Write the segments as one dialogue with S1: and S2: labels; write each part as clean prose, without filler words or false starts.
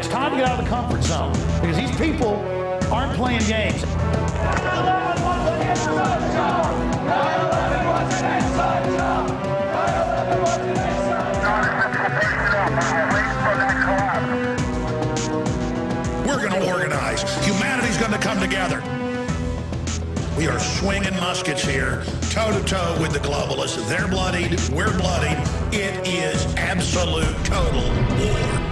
S1: It's time to get out of the comfort zone because these people aren't playing games.
S2: 9/11 was an inside job. 9/11 was an inside job. 9/11 was an inside job.
S3: We're going to organize. Humanity's going to come together. We are swinging muskets here, toe-to-toe with the globalists. They're bloodied. We're bloodied. It is absolute, total war.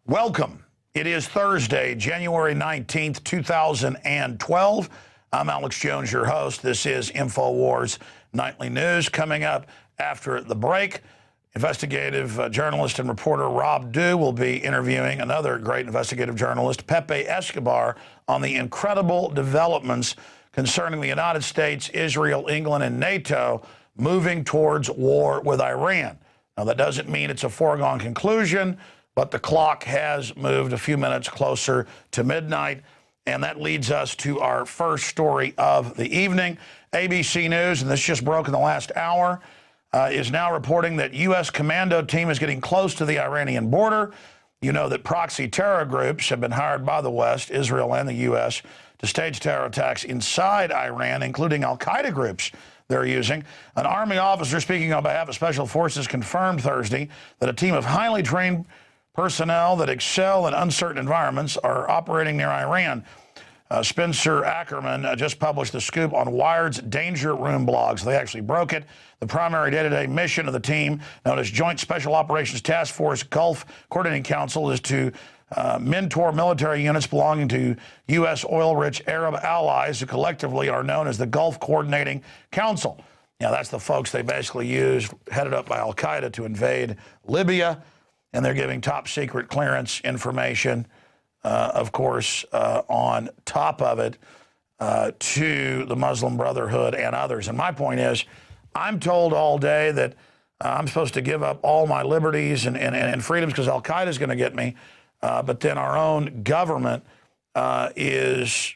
S3: Welcome. It is Thursday, January 19th, 2012. I'm Alex Jones, your host. This is INFOWARS Nightly News. Coming up after the break, investigative journalist and reporter Rob Dew will be interviewing another great investigative journalist, Pepe Escobar, on the incredible developments concerning the United States, Israel, England, and NATO moving towards war with Iran. Now, that doesn't mean it's a foregone conclusion, but the clock has moved a few minutes closer to midnight, and that leads us to our first story of the evening. ABC News, and this just broke in the last hour, is now reporting that U.S. commando team is getting close to the Iranian border. You know that proxy terror groups have been hired by the West, Israel and the U.S., to stage terror attacks inside Iran, including al-Qaeda groups they're using. An Army officer speaking on behalf of Special Forces confirmed Thursday that a team of highly trained personnel that excel in uncertain environments are operating near Iran. Spencer Ackerman just published the scoop on Wired's Danger Room blogs. They actually broke it. The primary day-to-day mission of the team, known as Joint Special Operations Task Force Gulf Coordinating Council, is to mentor military units belonging to U.S. oil-rich Arab allies who collectively are known as the Gulf Coordinating Council. Now, that's the folks they basically used, headed up by al-Qaeda, to invade Libya. And they're giving top secret clearance information, of course, on top of it, to the Muslim Brotherhood and others. And my point is, I'm told all day that I'm supposed to give up all my liberties and freedoms because al-Qaeda is going to get me. But then our own government is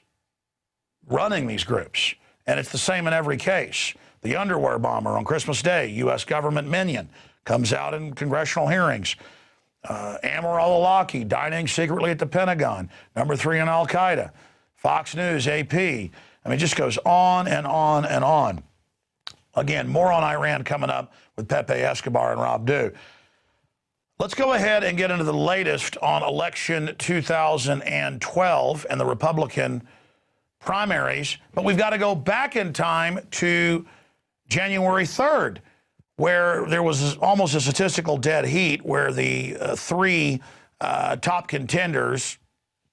S3: running these groups. And it's the same in every case. The underwear bomber on Christmas Day, U.S. government minion, comes out in congressional hearings. Ammar al-Awlaki dining secretly at the Pentagon, number 3 in al-Qaeda. Fox News, AP. I mean, it just goes on and on and on. Again, more on Iran coming up with Pepe Escobar and Rob Dew. Let's go ahead and get into the latest on election 2012 and the Republican primaries. But we've got to go back in time to January 3rd. Where there was almost a statistical dead heat where the three top contenders,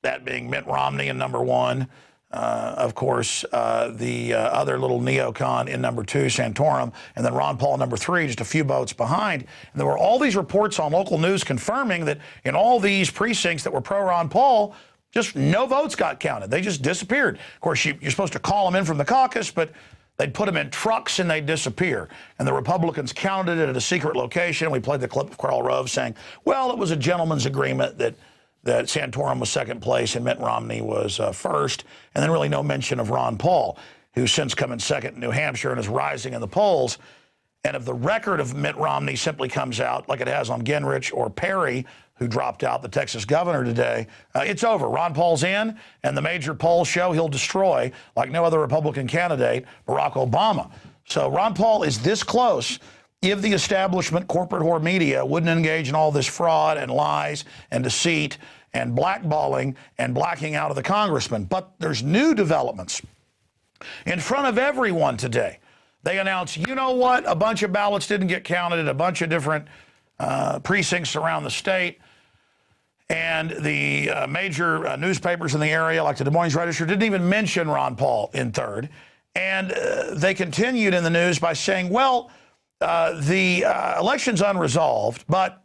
S3: that being Mitt Romney in number 1, of course, the other little neocon in number 2, Santorum, and then Ron Paul number 3, just a few votes behind. And there were all these reports on local news confirming that in all these precincts that were pro-Ron Paul, just no votes got counted. They just disappeared. Of course, you're supposed to call them in from the caucus, but they'd put them in trucks and they'd disappear. And the Republicans counted it at a secret location. We played the clip of Karl Rove saying, well, it was a gentleman's agreement that Santorum was second place and Mitt Romney was first. And then really no mention of Ron Paul, who's since come in second in New Hampshire and is rising in the polls. And if the record of Mitt Romney simply comes out like it has on Gingrich or Perry, who dropped out, the Texas governor today, it's over. Ron Paul's in, and the major polls show he'll destroy, like no other Republican candidate, Barack Obama. So Ron Paul is this close if the establishment, corporate whore media, wouldn't engage in all this fraud and lies and deceit and blackballing and blacking out of the congressman. But there's new developments. In front of everyone today, they announced, you know what, a bunch of ballots didn't get counted at a bunch of different precincts around the state. And the major newspapers in the area, like the Des Moines Register, didn't even mention Ron Paul in third. And they continued in the news by saying, well, the election's unresolved, but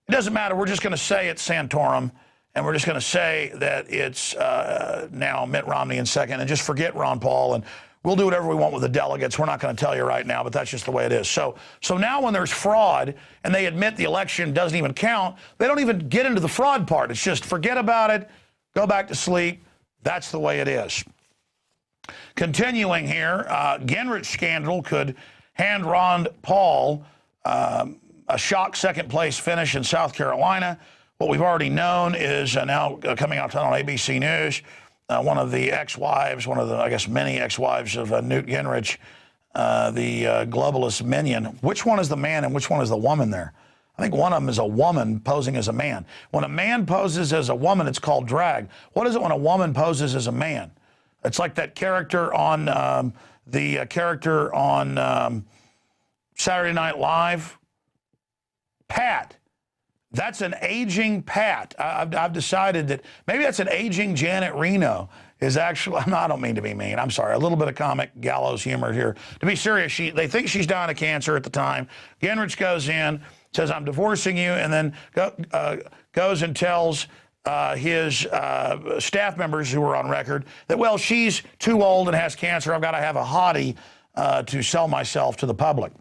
S3: It doesn't matter. We're just going to say it's Santorum, and we're just going to say that it's now Mitt Romney in second, and just forget Ron Paul, and we'll do whatever we want with the delegates. We're not going to tell you right now, but that's just the way it is. So now when there's fraud and they admit the election doesn't even count, they don't even get into the fraud part. It's just forget about it, go back to sleep. That's the way it is. Continuing here, Gingrich scandal could hand Ron Paul a shock second-place finish in South Carolina. What we've already known is now coming out on ABC News, one of the ex-wives, one of the, I guess, many ex-wives of Newt Gingrich, the globalist minion. Which one is the man and which one is the woman there? I think one of them is a woman posing as a man. When a man poses as a woman, it's called drag. What is it when a woman poses as a man? It's like that character on Saturday Night Live, Pat. That's an aging Pat. I've decided that maybe that's an aging Janet Reno. Is actually, I don't mean to be mean. I'm sorry. A little bit of comic gallows humor here. To be serious, they think she's dying of cancer at the time. Gingrich goes in, says, "I'm divorcing you," and then goes and tells his staff members who were on record that, well, she's too old and has cancer. I've got to have a hottie to sell myself to the public.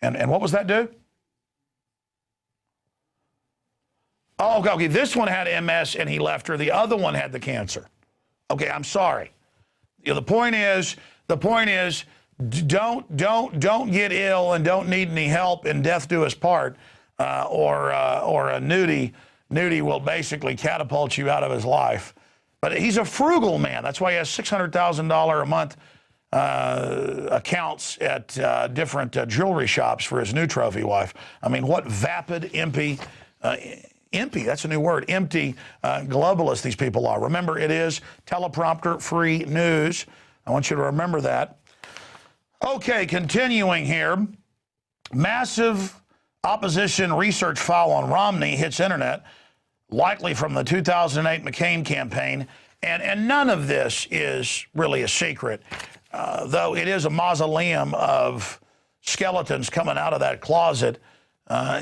S3: And what was that do? Oh, okay, this one had MS and he left her. The other one had the cancer. Okay, I'm sorry. You know, the point is, don't get ill and don't need any help in death do us part, or a nudie will basically catapult you out of his life. But he's a frugal man. That's why he has $600,000 a month accounts at different jewelry shops for his new trophy wife. I mean, what vapid, empty, that's a new word, empty globalists these people are. Remember, it is teleprompter-free news. I want you to remember that. Okay, continuing here. Massive opposition research file on Romney hits internet, likely from the 2008 McCain campaign. And none of this is really a secret, though it is a mausoleum of skeletons coming out of that closet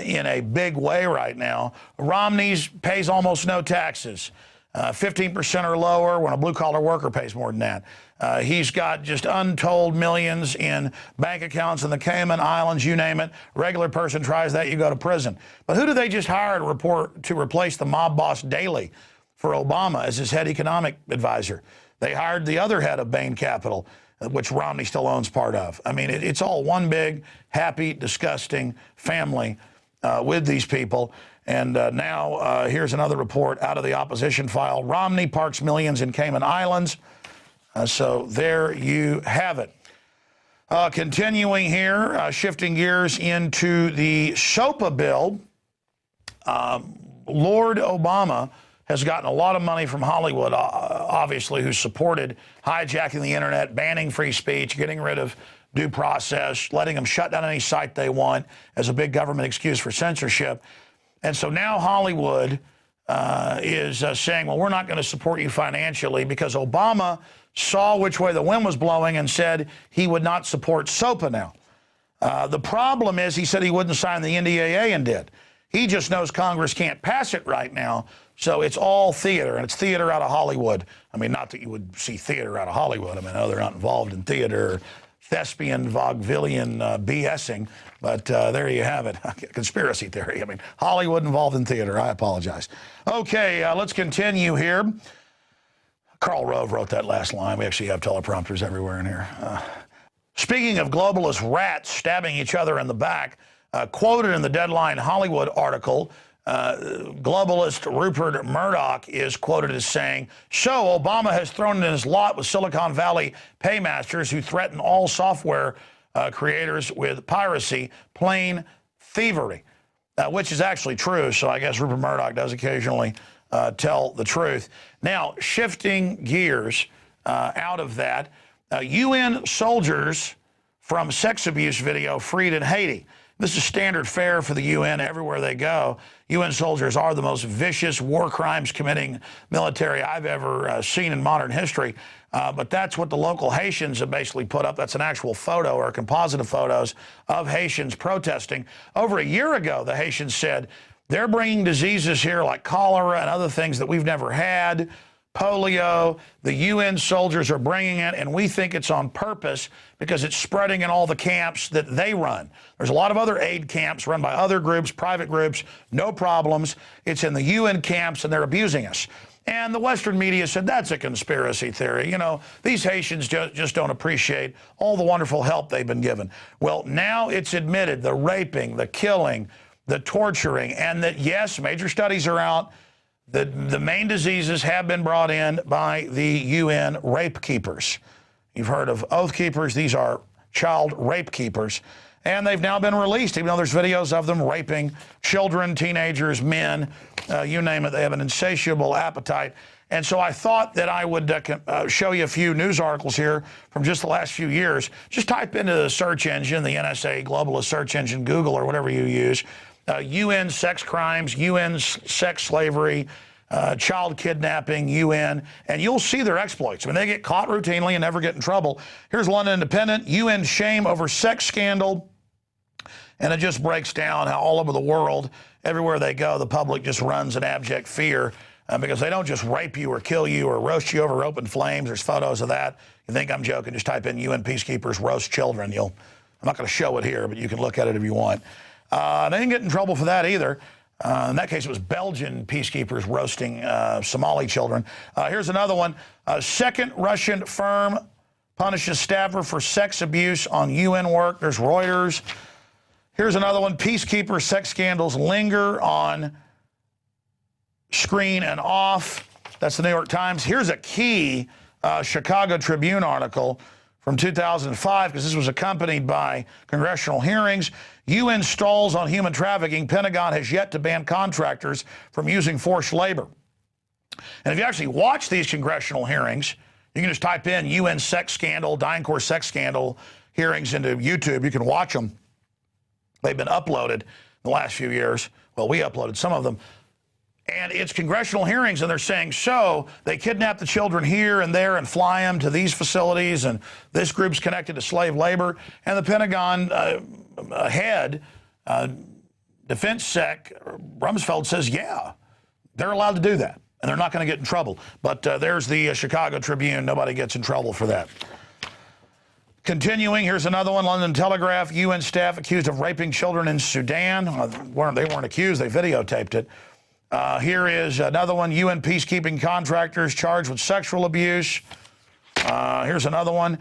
S3: in a big way right now. Romney's pays almost no taxes, 15% or lower when a blue-collar worker pays more than that. He's got just untold millions in bank accounts in the Cayman Islands, you name it. Regular person tries that, you go to prison. But who do they just hire to replace the mob boss Daley for Obama as his head economic advisor? They hired the other head of Bain Capital, which Romney still owns part of. I mean, it's all one big, happy, disgusting family with these people. And now here's another report out of the opposition file. Romney parks millions in Cayman Islands. So there you have it. Continuing here, shifting gears into the SOPA bill, Lord Obama has gotten a lot of money from Hollywood, obviously, who supported hijacking the internet, banning free speech, getting rid of due process, letting them shut down any site they want as a big government excuse for censorship. And so now Hollywood is saying, well, we're not going to support you financially because Obama saw which way the wind was blowing and said he would not support SOPA now. The problem is he said he wouldn't sign the NDAA and did. He just knows Congress can't pass it right now. So it's all theater, and it's theater out of Hollywood. I mean, not that you would see theater out of Hollywood. I mean, no, they're not involved in theater, thespian, vaudevillian BSing, but there you have it. Conspiracy theory. I mean, Hollywood involved in theater. I apologize. Okay, let's continue here. Karl Rove wrote that last line. We actually have teleprompters everywhere in here. Speaking of globalist rats stabbing each other in the back, quoted in the Deadline Hollywood article, globalist Rupert Murdoch is quoted as saying, so Obama has thrown in his lot with Silicon Valley paymasters who threaten all software creators with piracy, plain thievery, which is actually true. So I guess Rupert Murdoch does occasionally tell the truth. Now, shifting gears out of that, UN soldiers from sex abuse video freed in Haiti. This is standard fare for the UN everywhere they go. UN soldiers are the most vicious war crimes committing military I've ever seen in modern history. But that's what the local Haitians have basically put up. That's an actual photo or a composite of photos of Haitians protesting. Over a year ago, the Haitians said They're bringing diseases here like cholera and other things that we've never had, polio. The UN soldiers are bringing it, and we think it's on purpose because it's spreading in all the camps that they run. There's a lot of other aid camps run by other groups, private groups, no problems. It's in the UN camps, and they're abusing us. And the Western media said that's a conspiracy theory. You know, these Haitians just don't appreciate all the wonderful help they've been given. Well, now it's admitted, the raping, the killing, the torturing, and that, yes, major studies are out. The main diseases have been brought in by the UN rape keepers. You've heard of oath keepers. These are child rape keepers. And they've now been released, even though there's videos of them raping children, teenagers, men, you name it. They have an insatiable appetite. And so I thought that I would show you a few news articles here from just the last few years. Just type into the search engine, the NSA globalist search engine, Google or whatever you use, UN sex crimes, UN sex slavery, child kidnapping, UN, and you'll see their exploits. I mean, they get caught routinely and never get in trouble. Here's London Independent, UN shame over sex scandal. And it just breaks down how all over the world, everywhere they go, the public just runs in abject fear because they don't just rape you or kill you or roast you over open flames. There's photos of that. You think I'm joking, just type in UN peacekeepers roast children. I'm not going to show it here, but you can look at it if you want. They didn't get in trouble for that either. In that case, it was Belgian peacekeepers roasting Somali children. Here's another one. Second Russian firm punishes staffer for sex abuse on UN work. There's Reuters. Here's another one. Peacekeeper sex scandals linger on screen and off. That's the New York Times. Here's a key Chicago Tribune article from 2005, because this was accompanied by congressional hearings. UN stalls on human trafficking. Pentagon has yet to ban contractors from using forced labor. And if you actually watch these congressional hearings, you can just type in UN sex scandal, DynCorp sex scandal hearings into YouTube. You can watch them. They've been uploaded in the last few years. Well, we uploaded some of them. And it's congressional hearings, and they're saying, so they kidnap the children here and there and fly them to these facilities, and this group's connected to slave labor. And the Pentagon head, Defense Sec Rumsfeld says, yeah, they're allowed to do that, and they're not going to get in trouble. But there's the Chicago Tribune. Nobody gets in trouble for that. Continuing, here's another one, London Telegraph. UN staff accused of raping children in Sudan. They weren't accused, they videotaped it. Here is another one, UN peacekeeping contractors charged with sexual abuse. Here's another one,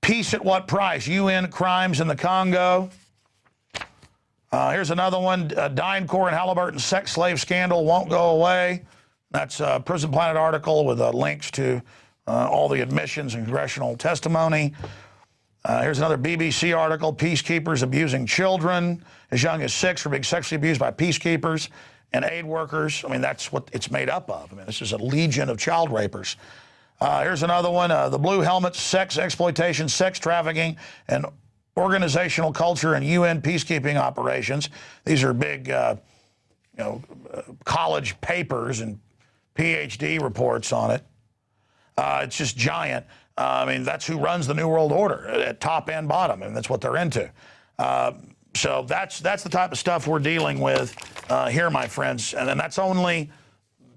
S3: peace at what price? UN crimes in the Congo. Here's another one, DynCorp and Halliburton sex slave scandal won't go away. That's a Prison Planet article with links to all the admissions and congressional testimony. Here's another BBC article, peacekeepers abusing children as young as 6 for being sexually abused by peacekeepers and aid workers. I mean, that's what it's made up of. I mean, this is a legion of child rapers. Here's another one, the blue helmets, sex exploitation, sex trafficking, and organizational culture in UN peacekeeping operations. These are big, college papers and PhD reports on it. It's just giant. I mean, that's who runs the New World Order at top and bottom, and that's what they're into. So that's the type of stuff we're dealing with here, my friends. And then that's only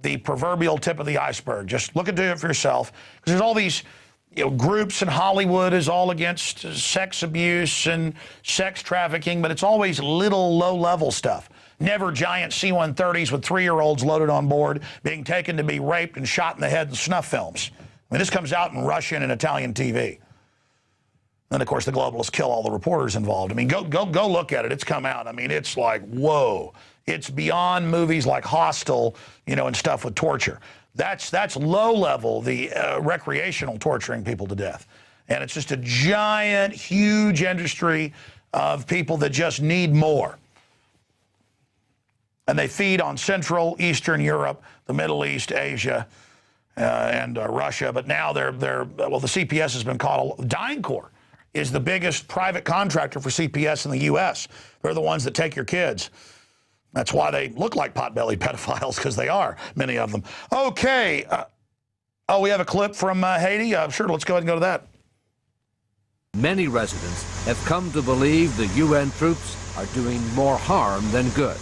S3: the proverbial tip of the iceberg. Just look into it for yourself, because there's all these groups in Hollywood is all against sex abuse and sex trafficking, but it's always little low-level stuff. Never giant C-130s with 3-year-olds loaded on board being taken to be raped and shot in the head in snuff films. I mean, this comes out in Russian and Italian TV. And, of course, the globalists kill all the reporters involved. I mean, go look at it. It's come out. I mean, it's like, whoa. It's beyond movies like Hostel, and stuff with torture. That's low level, the recreational torturing people to death. And it's just a giant, huge industry of people that just need more. And they feed on Central, Eastern Europe, the Middle East, Asia, and Russia. But now the CPS has been called, DynCorp is the biggest private contractor for CPS in the U.S. They're the ones that take your kids. That's why they look like pot-bellied pedophiles, because they are, many of them. Okay. We have a clip from Haiti. Sure, let's go ahead and go to that.
S4: Many residents have come to believe the UN troops are doing more harm than good.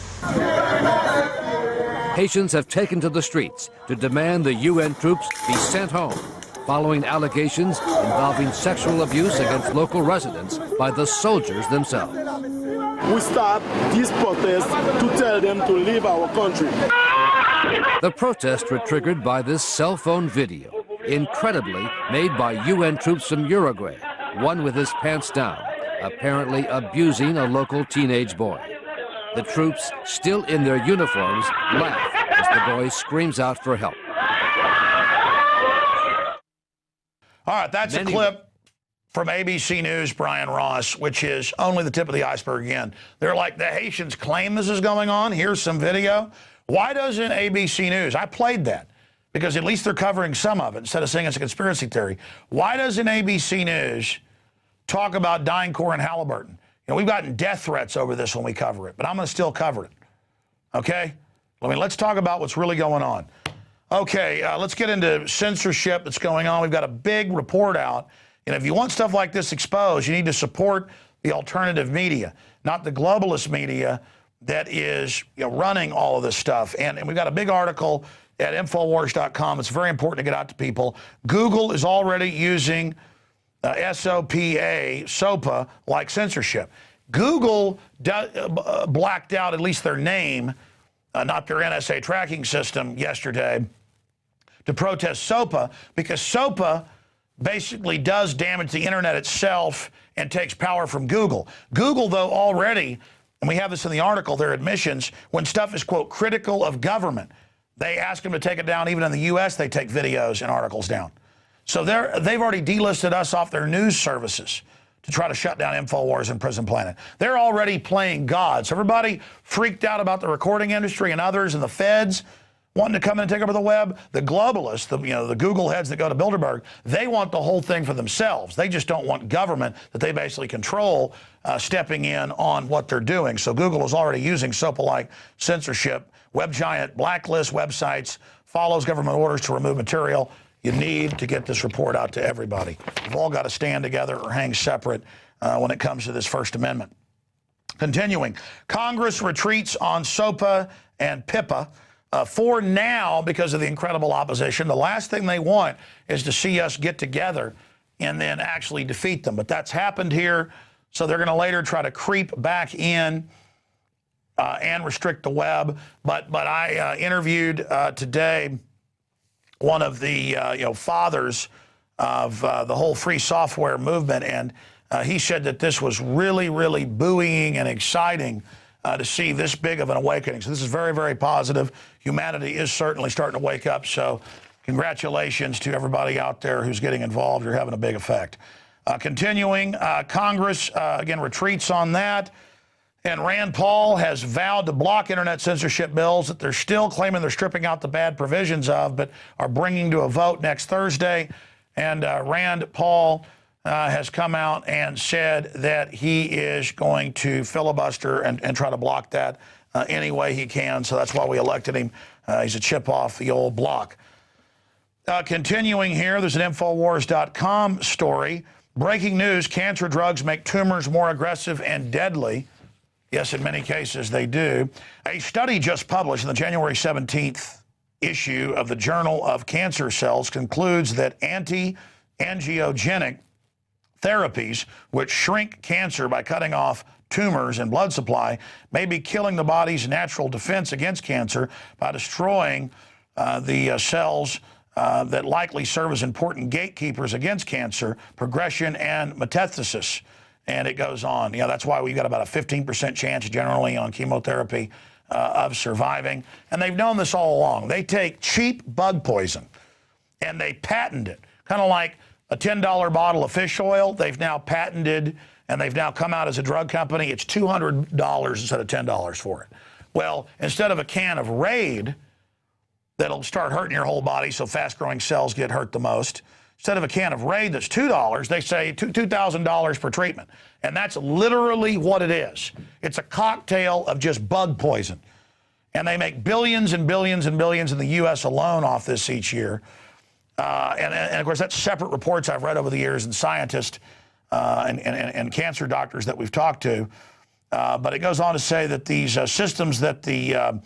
S4: Haitians have taken to the streets to demand the UN troops be sent home, following allegations involving sexual abuse against local residents by the soldiers themselves.
S5: We start this protest to tell them to leave our country.
S4: The protests were triggered by this cell phone video, incredibly made by UN troops from Uruguay, one with his pants down, apparently abusing a local teenage boy. The troops, still in their uniforms, laugh as the boy screams out for help.
S3: All right, that's a clip from ABC News, Brian Ross, which is only the tip of the iceberg again. They're like, the Haitians claim this is going on. Here's some video. Why doesn't ABC News? I played that because at least they're covering some of it instead of saying it's a conspiracy theory. Why doesn't ABC News talk about DynCorp and Halliburton? You know, we've gotten death threats over this when we cover it, but I'm going to still cover it. Okay? Let's talk about what's really going on. Okay, let's get into censorship that's going on. We've got a big report out. And if you want stuff like this exposed, you need to support the alternative media, not the globalist media that is running all of this stuff. And we've got a big article at INFOWARS.com. It's very important to get out to people. Google is already using SOPA like censorship. Google blacked out at least their name, not their NSA tracking system yesterday, to protest SOPA because SOPA basically does damage the internet itself and takes power from Google. Google, though, already, and we have this in the article, their admissions, when stuff is, quote, critical of government, they ask them to take it down. Even in the U.S., they take videos and articles down. So they've already delisted us off their news services to try to shut down InfoWars and Prison Planet. They're already playing God. So everybody freaked out about the recording industry and others and the feds wanting to come in and take over the web. The globalists, the Google heads that go to Bilderberg, they want the whole thing for themselves. They just don't want government that they basically control stepping in on what they're doing. So Google is already using SOPA-like censorship. Web giant blacklists websites, follows government orders to remove material. You need to get this report out to everybody. We've all got to stand together or hang separate when it comes to this First Amendment. Continuing, Congress retreats on SOPA and PIPA. For now, because of the incredible opposition, the last thing they want is to see us get together and then actually defeat them. But that's happened here, so they're going to later try to creep back in and restrict the web. But I interviewed today one of the fathers of the whole free software movement, and he said that this was really, really buoying and exciting to see this big of an awakening. So this is very, very positive. Humanity is certainly starting to wake up. So congratulations to everybody out there who's getting involved. You're having a big effect. Continuing, Congress, again, retreats on that. And Rand Paul has vowed to block internet censorship bills that they're still claiming they're stripping out the bad provisions of, but are bringing to a vote next Thursday. And Rand Paul has come out and said that he is going to filibuster and try to block that any way he can. So that's why we elected him. He's a chip off the old block. Continuing here, there's an InfoWars.com story. Breaking news, cancer drugs make tumors more aggressive and deadly. Yes, in many cases they do. A study just published in the January 17th issue of the Journal of Cancer Cells concludes that anti-angiogenic therapies, which shrink cancer by cutting off tumors and blood supply, may be killing the body's natural defense against cancer by destroying the cells that likely serve as important gatekeepers against cancer, progression, and metastasis. And it goes on. That's why we've got about a 15% chance generally on chemotherapy of surviving. And they've known this all along. They take cheap bug poison and they patent it, kind of like a $10 bottle of fish oil. They've now patented, and they've now come out as a drug company. It's $200 instead of $10 for it. Well, instead of a can of Raid that'll start hurting your whole body so fast-growing cells get hurt the most, instead of a can of Raid that's $2, they say $2,000 per treatment. And that's literally what it is. It's a cocktail of just bug poison. And they make billions and billions and billions in the U.S. alone off this each year. And of course, that's separate reports I've read over the years, and scientists and cancer doctors that we've talked to. But it goes on to say that these systems that the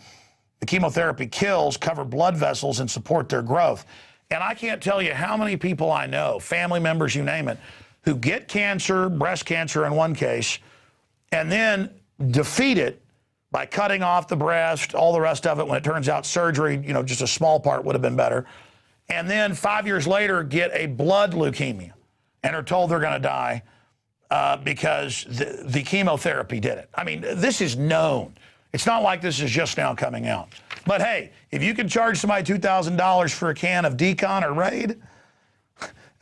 S3: chemotherapy kills cover blood vessels and support their growth. And I can't tell you how many people I know, family members, you name it, who get cancer, breast cancer in one case, and then defeat it by cutting off the breast, all the rest of it, when it turns out surgery, you know, just a small part would have been better. And then 5 years later get a blood leukemia and are told they're going to die because the chemotherapy did it. I mean, this is known. It's not like this is just now coming out. But hey, if you can charge somebody $2,000 for a can of Decon or Raid,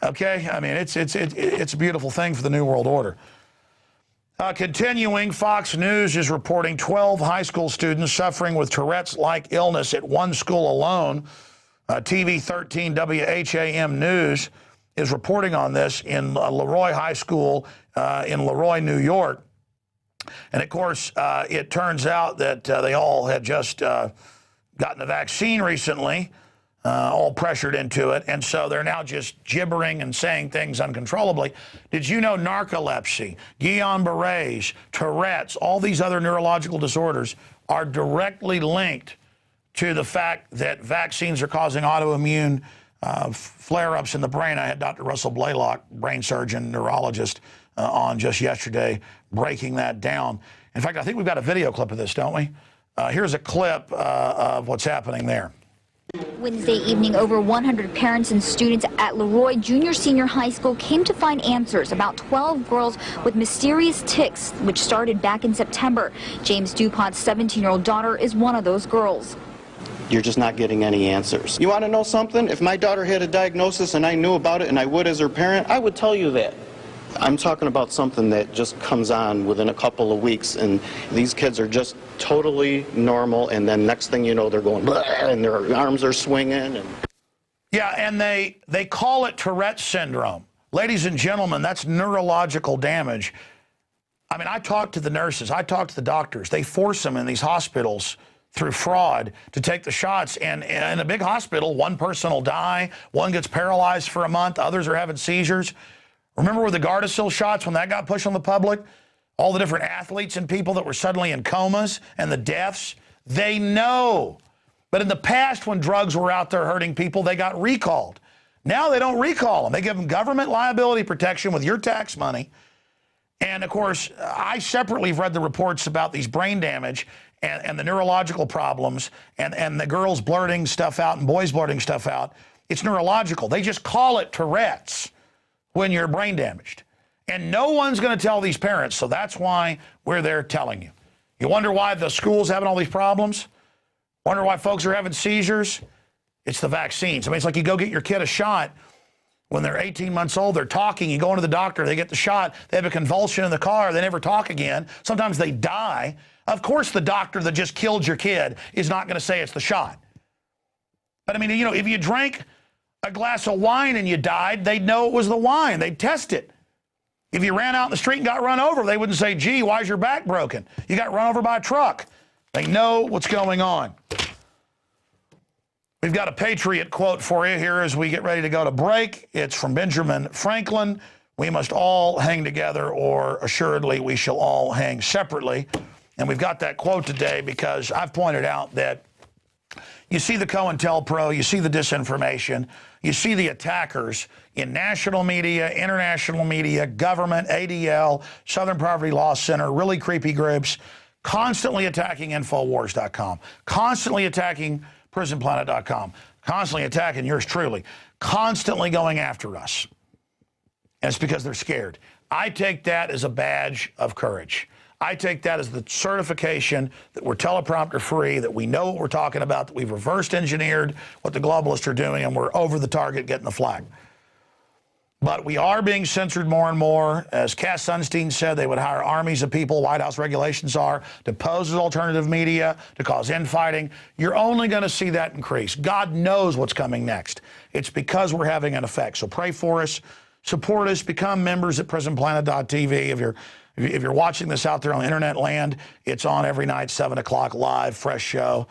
S3: okay, I mean, it's a beautiful thing for the New World Order. Continuing, Fox News is reporting 12 high school students suffering with Tourette's-like illness at one school alone. TV 13 WHAM News is reporting on this in Leroy High School in Leroy, New York. And, of course, it turns out that they all had just gotten the vaccine recently, all pressured into it, and so they're now just gibbering and saying things uncontrollably. Did you know narcolepsy, Guillain-Barré's, Tourette's, all these other neurological disorders are directly linked to the fact that vaccines are causing autoimmune flare-ups in the brain? I had Dr. Russell Blaylock, brain surgeon, neurologist, on just yesterday, breaking that down. In fact, I think we've got a video clip of this, don't we? Here's a clip of what's happening there.
S6: Wednesday evening, over 100 parents and students at Leroy Junior Senior High School came to find answers about 12 girls with mysterious tics, which started back in September. James DuPont's 17-year-old daughter is one of those girls.
S7: You're just not getting any answers. You want to know something? If my daughter had a diagnosis and I knew about it, and I would as her parent, I would tell you that. I'm talking about something that just comes on within a couple of weeks, and these kids are just totally normal, and then next thing you know, they're going blah, and their arms are swinging. And
S3: yeah, and they call it Tourette's syndrome. Ladies and gentlemen, that's neurological damage. I mean, I talked to the nurses, I talked to the doctors. They force them in these hospitals through fraud to take the shots, and in a big hospital, one person will die, one gets paralyzed for a month, others are having seizures. Remember with the Gardasil shots, when that got pushed on the public? All the different athletes and people that were suddenly in comas and the deaths? They know. But in the past, when drugs were out there hurting people, they got recalled. Now they don't recall them. They give them government liability protection with your tax money. And, of course, I separately have read the reports about these brain damage and the neurological problems and the girls blurting stuff out and boys blurting stuff out. It's neurological. They just call it Tourette's when you're brain damaged. And no one's going to tell these parents, so that's why we're there telling you. You wonder why the school's having all these problems? Wonder why folks are having seizures? It's the vaccines. I mean, it's like you go get your kid a shot when they're 18 months old, they're talking, you go into the doctor, they get the shot, they have a convulsion in the car, they never talk again. Sometimes they die. Of course the doctor that just killed your kid is not going to say it's the shot. But I mean, you know, if you drank a glass of wine and you died, they'd know it was the wine. They'd test it. If you ran out in the street and got run over, they wouldn't say, gee, why is your back broken? You got run over by a truck. They know what's going on. We've got a Patriot quote for you here as we get ready to go to break. It's from Benjamin Franklin. We must all hang together, or assuredly we shall all hang separately. And we've got that quote today because I've pointed out that you see the COINTELPRO, you see the disinformation, you see the attackers in national media, international media, government, ADL, Southern Poverty Law Center, really creepy groups, constantly attacking INFOWARS.com, constantly attacking PrisonPlanet.com, constantly attacking yours truly, constantly going after us. And it's because they're scared. I take that as a badge of courage. I take that as the certification that we're teleprompter free, that we know what we're talking about, that we've reversed engineered what the globalists are doing, and we're over the target getting the flag. But we are being censored more and more. As Cass Sunstein said, they would hire armies of people, White House regulations are, to pose as alternative media, to cause infighting. You're only going to see that increase. God knows what's coming next. It's because we're having an effect. So pray for us, support us, become members at PrisonPlanet.tv. If you're watching this out there on internet land, it's on every night, 7 o'clock, live, fresh show.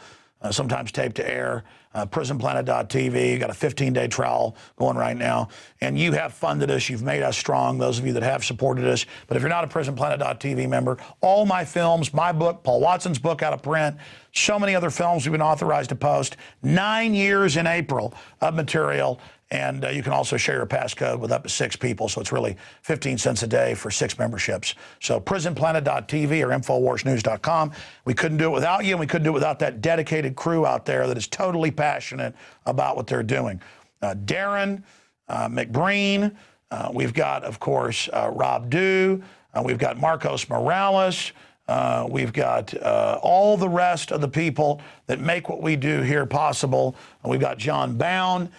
S3: sometimes taped to air. PrisonPlanet.tv, got a 15-day trial going right now. And you have funded us. You've made us strong, those of you that have supported us. But if you're not a PrisonPlanet.tv member, all my films, my book, Paul Watson's book out of print, so many other films we've been authorized to post, 9 years in April of material. And you can also share your passcode with up to 6 people. So it's really 15 cents a day for 6 memberships. So PrisonPlanet.tv or InfoWarsNews.com. We couldn't do it without you, and we couldn't do it without that dedicated crew out there that is totally passionate about what they're doing. Darren McBreen. We've got, of course, Rob Dew. We've got Marcos Morales. We've got all the rest of the people that make what we do here possible. We've got John Bound.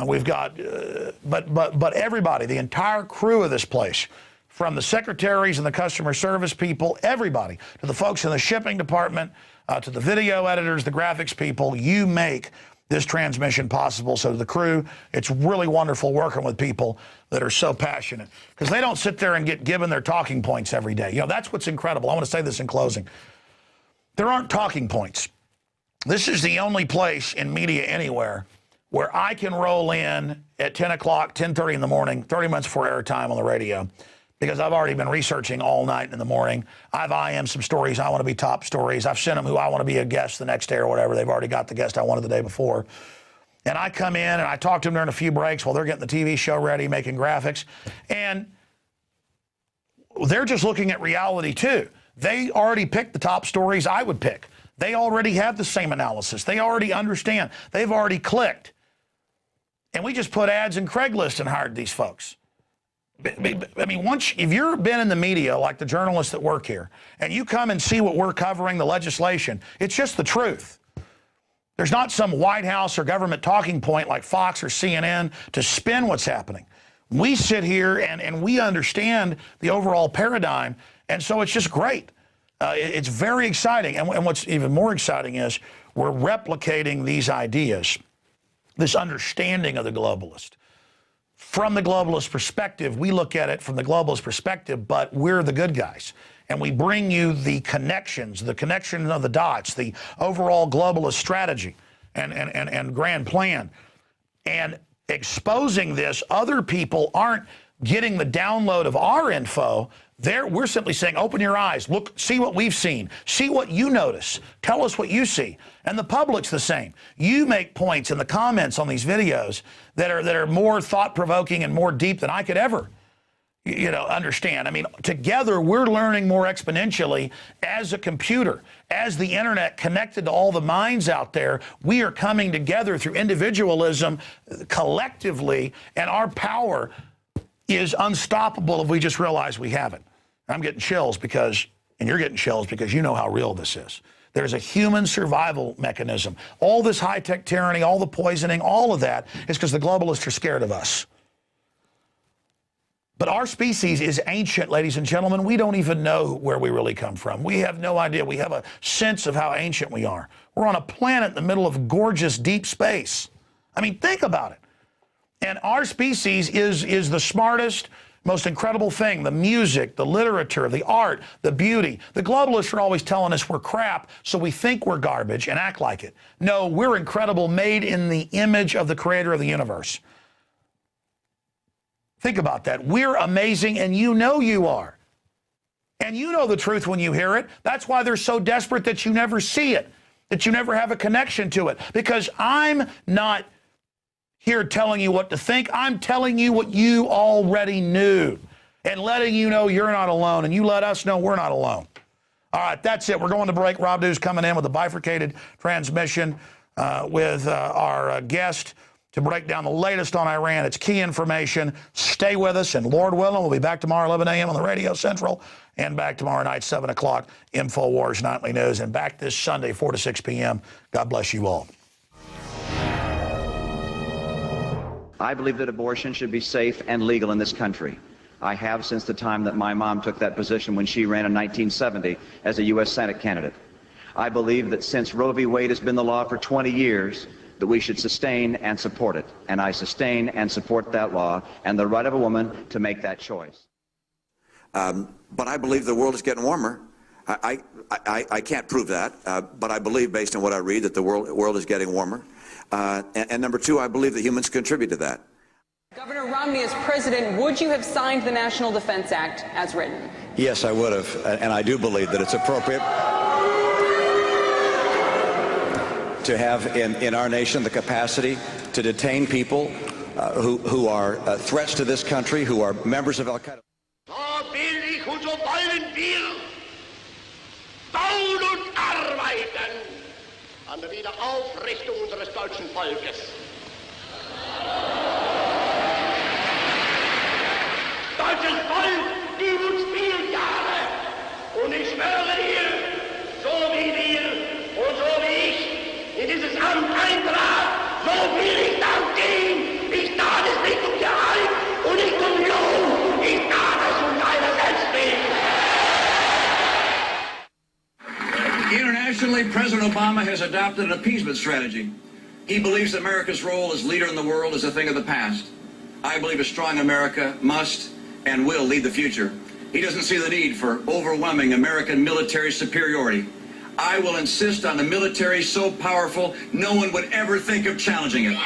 S3: We've got, but everybody, the entire crew of this place, from the secretaries and the customer service people, everybody, to the folks in the shipping department, to the video editors, the graphics people, you make this transmission possible. So to the crew, it's really wonderful working with people that are so passionate, because they don't sit there and get given their talking points every day. You know, that's what's incredible. I want to say this in closing. There aren't talking points. This is the only place in media anywhere where I can roll in at 10 o'clock, 10:30 in the morning, 30 minutes before airtime on the radio, because I've already been researching all night in the morning. I've IM'd some stories I want to be top stories. I've sent them who I want to be a guest the next day or whatever. They've already got the guest I wanted the day before. And I come in and I talk to them during a few breaks while they're getting the TV show ready, making graphics. And they're just looking at reality too. They already picked the top stories I would pick. They already have the same analysis. They already understand. They've already clicked. And we just put ads in Craigslist and hired these folks. I mean, if you've been in the media, like the journalists that work here, and you come and see what we're covering, the legislation, it's just the truth. There's not some White House or government talking point like Fox or CNN to spin what's happening. We sit here and we understand the overall paradigm, and so it's just great. It's very exciting. And what's even more exciting is we're replicating these ideas, this understanding of the globalist. From the globalist perspective, we look at it from the globalist perspective, but we're the good guys. And we bring you the connections, the connection of the dots, the overall globalist strategy and grand plan. And exposing this, other people aren't getting the download of our info. We're simply saying, open your eyes, look, see what we've seen, see what you notice, tell us what you see. And the public's the same. You make points in the comments on these videos that are more thought-provoking and more deep than I could ever, understand. I mean, together we're learning more exponentially as a computer, as the internet connected to all the minds out there. We are coming together through individualism collectively, and our power is unstoppable if we just realize we have it. I'm getting chills and you're getting chills because you know how real this is. There's a human survival mechanism. All this high-tech tyranny, all the poisoning, all of that is because the globalists are scared of us. But our species is ancient, ladies and gentlemen. We don't even know where we really come from. We have no idea. We have a sense of how ancient we are. We're on a planet in the middle of gorgeous deep space. I mean, think about it. And our species is the smartest, most incredible thing. The music, the literature, the art, the beauty. The globalists are always telling us we're crap, so we think we're garbage and act like it. No, we're incredible, made in the image of the creator of the universe. Think about that. We're amazing, and you know you are. And you know the truth when you hear it. That's why they're so desperate that you never see it, that you never have a connection to it. Because I'm not here telling you what to think. I'm telling you what you already knew and letting you know you're not alone, and you let us know we're not alone. All right, that's it. We're going to break. Rob Dew's coming in with a bifurcated transmission with our guest to break down the latest on Iran. It's key information. Stay with us, and Lord willing, we'll be back tomorrow 11 a.m. on the Radio Central, and back tomorrow night 7 o'clock, InfoWars Nightly News, and back this Sunday 4 to 6 p.m. God bless you all.
S8: I believe that abortion should be safe and legal in this country. I have since the time that my mom took that position when she ran in 1970 as a U.S. Senate candidate. I believe that since Roe v. Wade has been the law for 20 years, that we should sustain and support it. And I sustain and support that law and the right of a woman to make that choice.
S9: But I believe the world is getting warmer. I can't prove that, but I believe, based on what I read, that the world is getting warmer. And number two, I believe that humans contribute to that.
S10: Governor Romney, as president, would you have signed the National Defense Act as written?
S9: Yes, I would have, and I do believe that it's appropriate to have in our nation the capacity to detain people who are threats to this country, who are members of Al-Qaeda.
S2: So will ich und so wollen wir bauen und arbeiten an der Wiederaufrichtung unseres deutschen Volkes. Deutsches Volk, gib uns 4 Jahre und ich schwöre dir, so wie wir und so wie ich in dieses Amt eintrat, so will ich dann gehen. Ich tat es nicht um Gehalt und nicht um Lohn, ich tat es um deiner selbst willen.
S11: Internationally, President Obama has adopted an appeasement strategy. He believes that America's role as leader in the world is a thing of the past. I believe a strong America must and will lead the future. He doesn't see the need for overwhelming American military superiority. I will insist on a military so powerful no one would ever think of challenging it.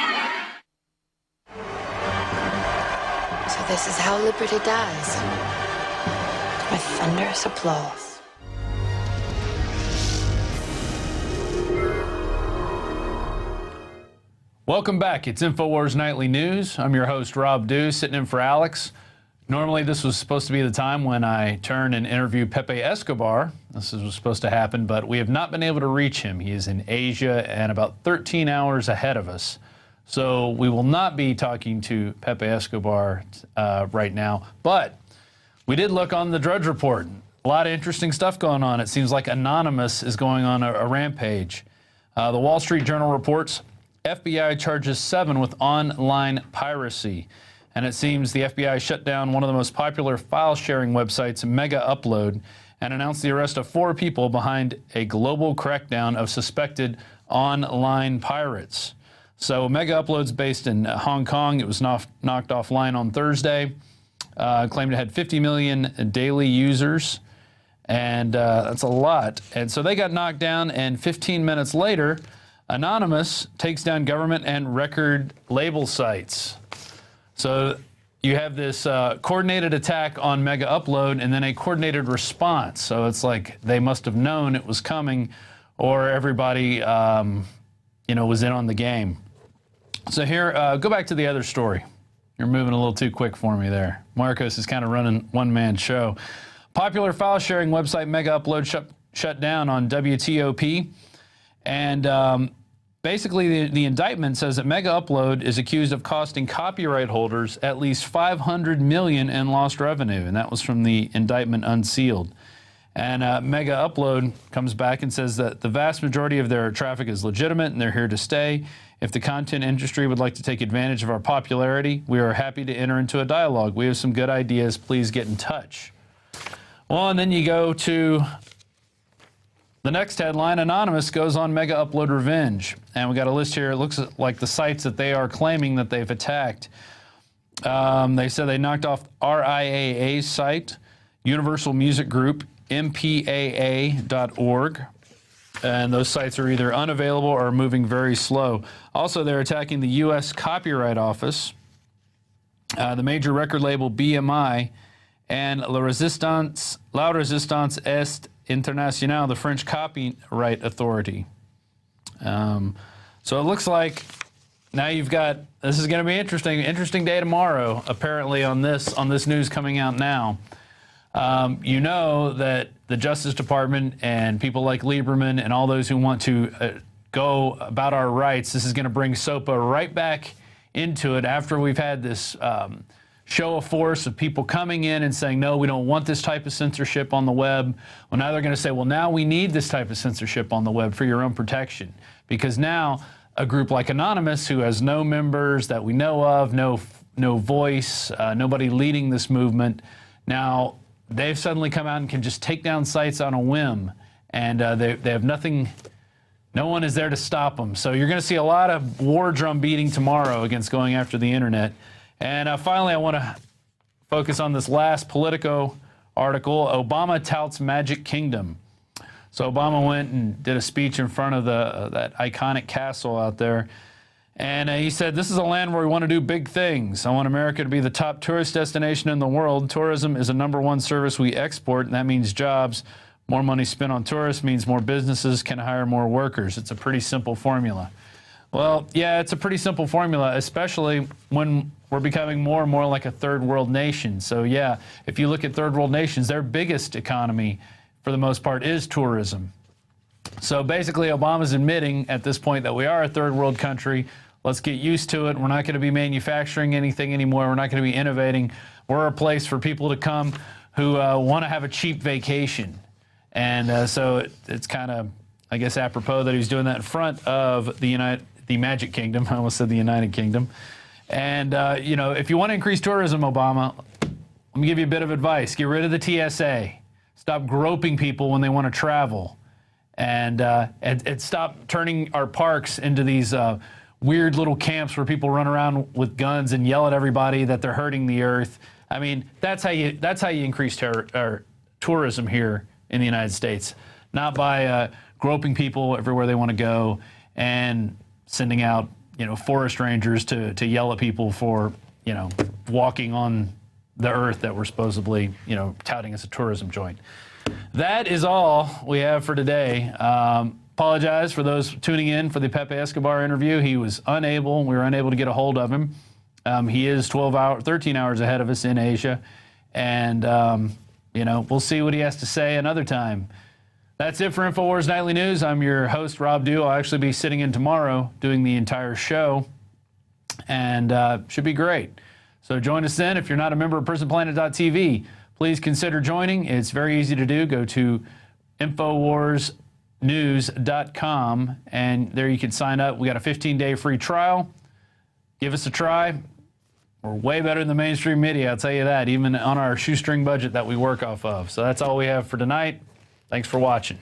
S12: So this is how liberty dies, with thunderous applause.
S13: Welcome back. It's InfoWars Nightly News. I'm your host, Rob Dew, sitting in for Alex. Normally, this was supposed to be the time when I turn and interview Pepe Escobar. This was supposed to happen, but we have not been able to reach him. He is in Asia and about 13 hours ahead of us. So we will not be talking to Pepe Escobar right now. But we did look on the Drudge Report. A lot of interesting stuff going on. It seems like Anonymous is going on a rampage. The Wall Street Journal reports FBI charges 7 with online piracy. And it seems the FBI shut down one of the most popular file-sharing websites, Mega Upload, and announced the arrest of 4 people behind a global crackdown of suspected online pirates. So Mega Upload's based in Hong Kong. It was knocked offline on Thursday. Claimed it had 50 million daily users, and that's a lot. And so they got knocked down, and 15 minutes later, Anonymous takes down government and record label sites. So you have this coordinated attack on Mega Upload and then a coordinated response. So it's like they must have known it was coming, or everybody, was in on the game. So here, go back to the other story. You're moving a little too quick for me there. Marcos is kind of running one-man show. Popular file-sharing website Mega Upload shut down on WTOP, and basically, the indictment says that Mega Upload is accused of costing copyright holders at least $500 million in lost revenue, and that was from the indictment unsealed. And Mega Upload comes back and says that the vast majority of their traffic is legitimate and they're here to stay. If the content industry would like to take advantage of our popularity, we are happy to enter into a dialogue. We have some good ideas. Please get in touch. Well, and then you go to the next headline. Anonymous goes on Mega Upload revenge. And we got a list here. It looks like the sites that they are claiming that they've attacked. They said they knocked off RIAA's site, Universal Music Group, MPAA.org. And those sites are either unavailable or moving very slow. Also, they're attacking the U.S. Copyright Office, the major record label BMI, and La Resistance Est Internationale, the French Copyright Authority. So it looks like now you've got, this is going to be interesting day tomorrow, apparently, on this news coming out now. You know that the Justice Department and people like Lieberman and all those who want to go about our rights, this is going to bring SOPA right back into it after we've had this show of force of people coming in and saying, no, we don't want this type of censorship on the web. Well, now they're going to say, well, now we need this type of censorship on the web for your own protection. Because now a group like Anonymous, who has no members that we know of, no voice, nobody leading this movement, now they've suddenly come out and can just take down sites on a whim, and they have nothing, no one is there to stop them. So you're going to see a lot of war drum beating tomorrow against going after the internet. And finally, I want to focus on this last Politico article. Obama touts Magic Kingdom. So Obama went and did a speech in front of that iconic castle out there. And he said, this is a land where we want to do big things. I want America to be the top tourist destination in the world. Tourism is a #1 service we export, and that means jobs. More money spent on tourists means more businesses can hire more workers. It's a pretty simple formula. Well, yeah, it's a pretty simple formula, especially when we're becoming more and more like a third world nation. So yeah, if you look at third world nations, their biggest economy for the most part is tourism. So basically Obama's admitting at this point that we are a third world country. Let's get used to it. We're not going to be manufacturing anything anymore. We're not going to be innovating. We're a place for people to come who want to have a cheap vacation. And so it's kind of, I guess, apropos that he's doing that in front of the Magic Kingdom. I almost said the United Kingdom. And, you know, if you want to increase tourism, Obama, let me give you a bit of advice. Get rid of the TSA. Stop groping people when they want to travel. And stop turning our parks into these weird little camps where people run around with guns and yell at everybody that they're hurting the earth. I mean, that's how you increase tourism here in the United States, not by groping people everywhere they want to go and sending out, you know, forest rangers to yell at people for, you know, walking on the earth that we're supposedly, you know, touting as a tourism joint. That is all we have for today. Apologize for those tuning in for the Pepe Escobar interview. He was unable, we were unable to get a hold of him. He is 13 hours ahead of us in Asia. And, you know, we'll see what he has to say another time. That's it for InfoWars Nightly News. I'm your host, Rob Dew. I'll actually be sitting in tomorrow doing the entire show. And should be great. So join us then. If you're not a member of PrisonPlanet.tv, please consider joining. It's very easy to do. Go to InfoWarsNews.com, and there you can sign up. We got a 15-day free trial. Give us a try. We're way better than the mainstream media, I'll tell you that, even on our shoestring budget that we work off of. So that's all we have for tonight. Thanks for watching.